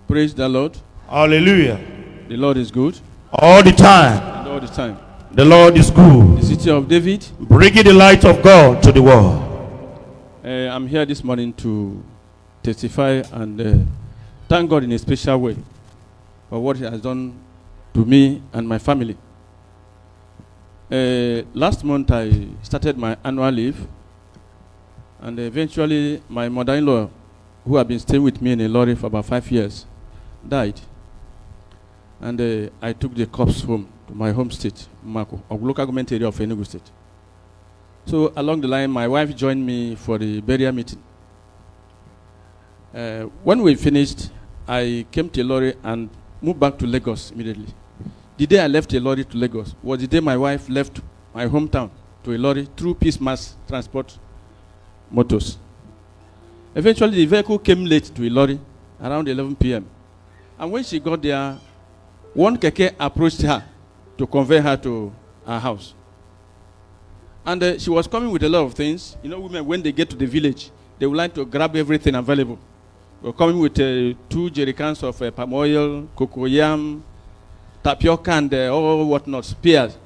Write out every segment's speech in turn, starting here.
Praise the Lord. Hallelujah. The Lord is good. All the time. And all the time. The Lord is good. The city of David. Bringing the light of God to the world. I'm here this morning to testify and thank God in a special way for what He has done to me and my family. Last month I started my annual leave, and eventually my mother-in-law, who had been staying with me in a lorry for about 5 years, died. And I took the corpse home to my home state, Mako, of local government area of Enugu State. So along the line, my wife joined me for the burial meeting. When we finished, I came to Ilori and moved back to Lagos immediately. The day I left Ilori to Lagos was the day my wife left my hometown to Ilori through Peace Mass Transport Motors. Eventually, the vehicle came late to Ilori around 11 p.m. And when she got there, one keke approached her to convey her to her house. And she was coming with a lot of things. You know, women, when they get to the village, they would like to grab everything available. They were coming with 2 jerry cans of palm oil, cocoyam, tapioca, and all whatnot, spears.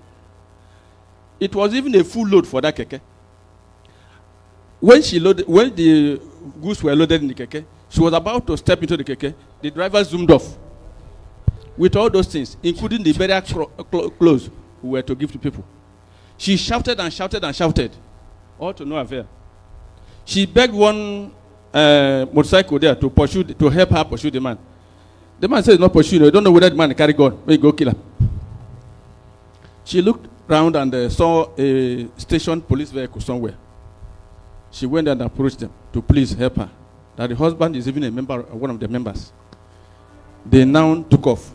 It was even a full load for that keke. When the goods were loaded in the keke, she was about to step into the keke. The driver zoomed off with all those things, including the burial clothes we were to give to people. She shouted and shouted and shouted, all to no avail. She begged one motorcycle there to help her pursue the man. The man said, "Not pursue. You don't know whether the man carry gun. May go kill her." She looked around and saw a station police vehicle somewhere. She went and approached them to please help her. That the husband is even a member, one of the members. They now took off.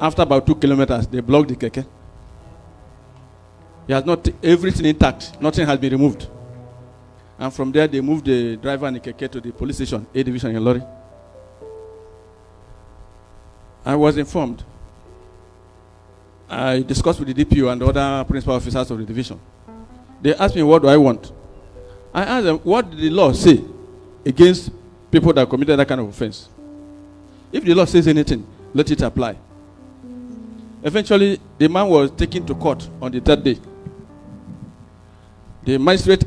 After about 2 kilometers, they blocked the keke. He has not everything intact. Nothing has been removed. And from there, they moved the driver and the keke to the police station, A Division in Lorry. I was informed. I discussed with the DPO and the other principal officers of the division. They asked me, what do I want? I asked them, what did the law say against people that committed that kind of offense? If the law says anything, let it apply. Eventually, the man was taken to court on the 3rd day. The magistrate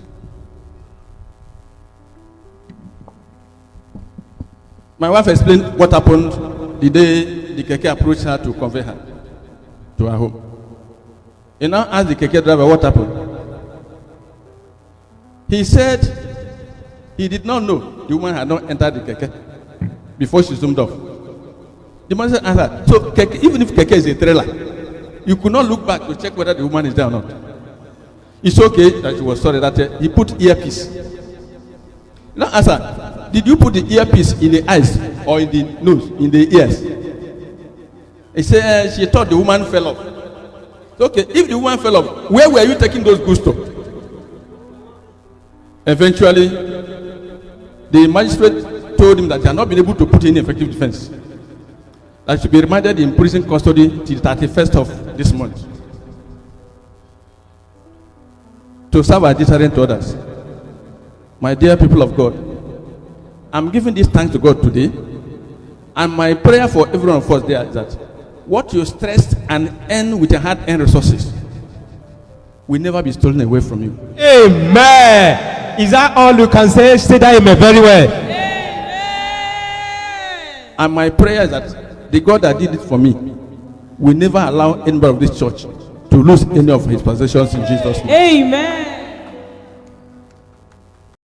my wife explained what happened the day the keke approached her to convey her to her home. He now asked the keke driver what happened. He said he did not know the woman had not entered the keke before she zoomed off. The man said, answer. So keke, even if keke is a trailer, you could not look back to check whether the woman is there or not. It's okay that she was sorry that he put earpiece. Now answer, did you put the earpiece in the eyes or in the nose, in the ears? He said she thought the woman fell off. So, okay, if the woman fell off, where were you taking those goods to? Eventually, the magistrate told him that he had not been able to put in effective defense. That should be remanded in prison custody till 31st of this month to serve as deterrent to others. My dear people of God, I'm giving this thanks to God today, and my prayer for every one of us there is that what you stressed and earn with your hard-earned resources will never be stolen away from you. Amen. Is that all you can say? Say that amen very well. Amen. And my prayer is that the God that did it for me will never allow anybody of this church to lose any of his possessions in Jesus' name. Amen.